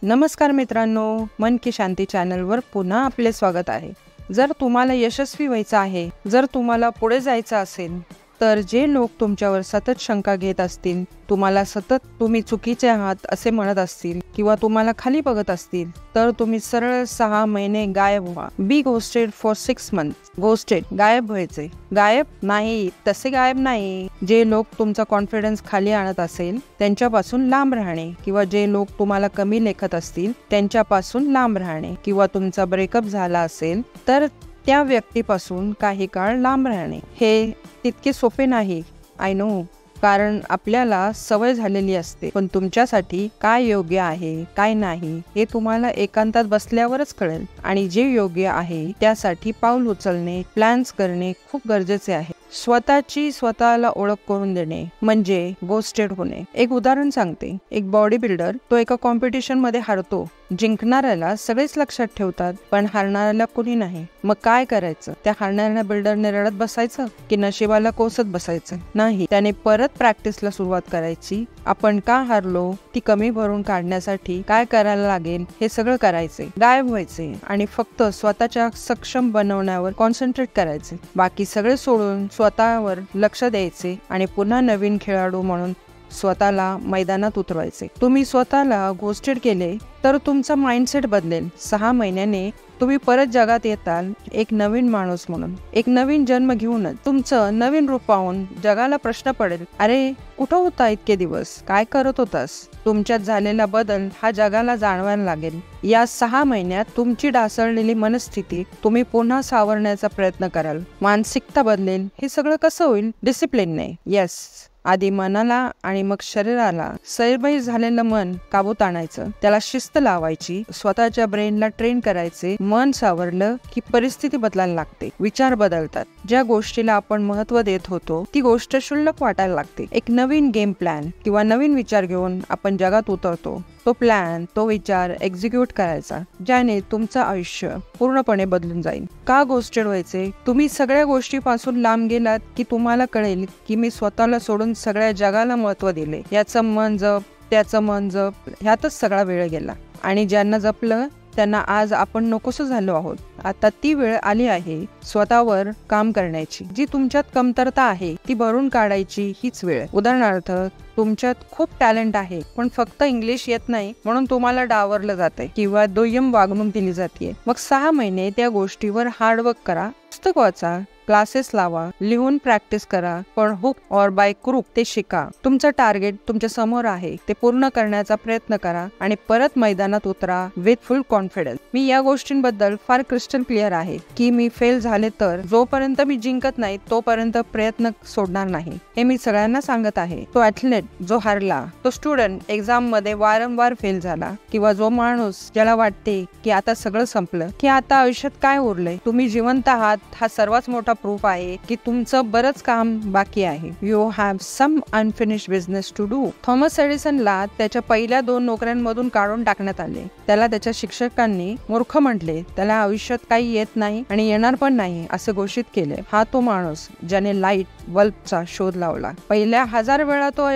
नमस्कार मित्रांनो, मन की शांती चॅनलवर पुन्हा आपले स्वागत आहे। जर तुम्हाला यशस्वी व्हायचं आहे, जर तुम्हाला पुढे जायचं असेल, तर जे लोक तुमच्यावर सतत शंका घेत असतील, तुम्हाला सतत तुम्ही चुकीचे आहात असे म्हणत असतील किंवा तुम्हाला खाली बघत असतील, तर तुम्ही सरळ 6 महिने गायब व्हा। बी घोस्टेड फॉर 6 मंथ्स। घोस्टेड गायब व्हायचे। गायब नाही, तसे गायब नाही। जे लोक तुमचा कॉन्फिडन्स खाली आणत असेल त्यांच्यापासून लांब राहणे, किंवा जे लोक तुम्हाला कमी लेखत असतील त्यांच्यापासून लांब राहणे, किंवा तुमचा ब्रेकअप झाला असेल तर त्या व्यक्तीपासून काही काळ लांब राहणे। हे तितके सोपे नाही, आय नो, कारण आपल्याला सवय झालेली असते। पण तुमच्यासाठी काय योग्य आहे काय नाही हे तुम्हाला एकांतात बसल्यावरच कळेल, आणि जे योग्य आहे त्यासाठी पाऊल उचलणे, प्लॅन्स करणे खूप गरजेचे आहे। स्वतःला ओळख करून देणे म्हणजे घोस्टेड होणे। एक उदाहरण सांगते। एक बॉडी बिल्डर तो एका कॉम्पिटिशन मध्ये हारतो। जिंकणाऱ्याला सगळेच लक्षात ठेवतात, पण हारणाऱ्याला कोणी नाही। मग काय करायचं? त्या हारणाऱ्या बिल्डरने रडत बसायचं की नशिबाला कोसत बसायचं? नाही, त्याने परत प्रॅक्टिसला सुरुवात करायची। आपण का हारलो ती कमी भरून काढण्यासाठी काय करायला लागेल हे सगळं करायचे। गायब व्हायचे आणि फक्त स्वतःच्या सक्षम बनवण्यावर कॉन्सन्ट्रेट करायचे। बाकी सगळे सोडून स्वतःवर लक्ष द्यायचे आणि पुन्हा नवीन खेळाडू म्हणून स्वतःला मैदानात उतरवायचे। तुम्ही स्वतःला घोस्टेड केले तर तुमचा माइंडसेट बदलेल। 6 महिन्याने तुम्ही परत जगात येताल एक नवीन माणूस म्हणून, एक नवीन जन्म घेऊनच। तुमचं नवीन रूप पाहून जगाला प्रश्न पडेल, अरे कुठं होता इतके दिवस, काय करत होतास? तुमच्यात झालेला बदल हा जगाला जाणवायला लागेल। या 6 महिन्यात तुमची ढासळलेली मनस्थिती तुम्ही पुन्हा सावरण्याचा प्रयत्न कराल। मानसिकता बदलेल। हे सगळं कसं होईल? डिसिप्लिनने। येस, आधी मनाला आणि मग शरीराला। सैरभैर झालेलं मन काबूत आणायचं, त्याला शिस्त लावायची, स्वतःच्या ब्रेनला ट्रेन करायचे। मन सावरलं की परिस्थिती बदलायला लागते, विचार बदलतात। ज्या गोष्टीला आपण महत्त्व देत होतो ती गोष्ट क्षुल्लक वाटायला लागते। एक नवीन गेम प्लॅन किंवा नवीन विचार घेऊन आपण जगात उतरतो। तो प्लॅन, तो विचार एक्झिक्यूट करायचा, ज्याने तुमचं आयुष्य पूर्णपणे बदलून जाईल। का घोस्टेड व्हायचे? तुम्ही सगळ्या गोष्टीपासून लांब गेलात की तुम्हाला कळेल की मी स्वतःला सोडून सगळ्या जगाला महत्त्व दिले। याचं मन जप, त्याचं मन जप, ह्यातच सगळा वेळ गेला। आणि ज्यांना जपलं त्यांना आज आपण नकोसं झालो आहोत। आता ती वेळ आली आहे स्वतःवर काम करण्याची। जी तुमच्यात कमतरता आहे ती भरून काढायची हीच वेळ। उदाहरणार्थ, तुमच्यात खूप टॅलेंट आहे पण फक्त इंग्लिश येत नाही म्हणून तुम्हाला डावरलं जातंय किंवा दुय्यम वागणूक दिली जाते। मग 6 महिने त्या गोष्टीवर हार्डवर्क करा, पुस्तक वाचा, क्लासेस लावा, लिहून प्रॅक्टिस करा, पण हुक और बाय क्रूक ते शिका। तुमचं टार्गेट तुमच्या समोर आहे, ते पूर्ण करण्याचा प्रयत्न करा आणि परत मैदानात उतरा विथ फुल कॉन्फिडन्स। मी या गोष्टींबद्दल फार क्रिस्टल क्लिअर आहे की मी फेल झाले तर जोपर्यंत मी जिंकत नाही तोपर्यंत प्रयत्न सोडणार नाही, हे मी सगळ्यांना सांगत आहे। तो ॲथलीट जो हारला, तो स्टुडंट एक्झाम मध्ये वारंवार फेल झाला, किंवा जो माणूस ज्याला वाटते की आता सगळं संपलं, की आता आयुष्यात काय उरलंय, तुम्ही जिवंत आहात हा सर्वात मोठा प्रूफ आहे की तुमचं बरंच काम बाकी आहे। You have some unfinished business to do. Thomas एडिसनला त्याच्या पहिल्या 2 नोकऱ्यांमधून काढून टाकण्यात आले। त्याला त्याच्या शिक्षकांनी मूर्ख म्हटले, त्याला आयुष्यात काही येत नाही आणि येणार पण नाही असे घोषित केले। हा तो माणूस ज्याने लाईट बल्बचा शोध लावला। पहिल्या 1000 वेळा तो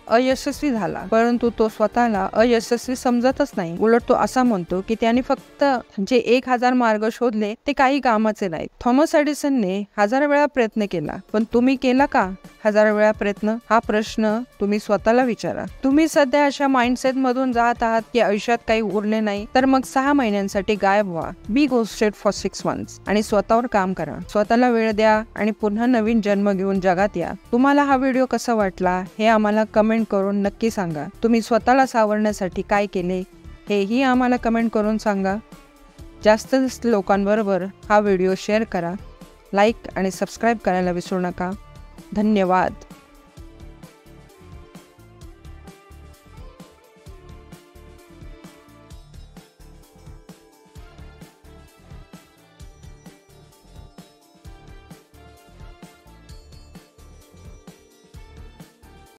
अयशस्वी झाला, परंतु तो स्वतःला अयशस्वी समजतच नाही। उलट तो असा म्हणतो की त्याने फक्त जे 1000 मार्ग शोधले ते काही कामाचे नाहीत। थॉमस एडिसनने 1000 वेळा प्रयत्न केला, पण तुम्ही केला का 1000 वेळा प्रयत्न? हा प्रश्न तुम्ही स्वतःला विचारा। तुम्ही सध्या अशा माइंडसेट मधून जात आहात की आयुष्यात काही उरले नाही, तर मग 6 महिन्यांसाठी गायब व्हा। बी घोस्टेड फॉर 6 मंथ्स आणि स्वतःवर काम करा। स्वतःला वेळ द्या आणि पुन्हा नवीन जन्म घेऊन जगात या। तुम्हाला हा व्हिडिओ कसा वाटला हे आम्हाला कमेंट करून नक्की सांगा। तुम्ही स्वतःला सावरण्यासाठी काय केले हेही आम्हाला कमेंट करून सांगा। जास्त लोकांबरोबर हा व्हिडिओ शेअर करा, लाईक आणि सबस्क्राईब करायला विसरू नका। धन्यवाद।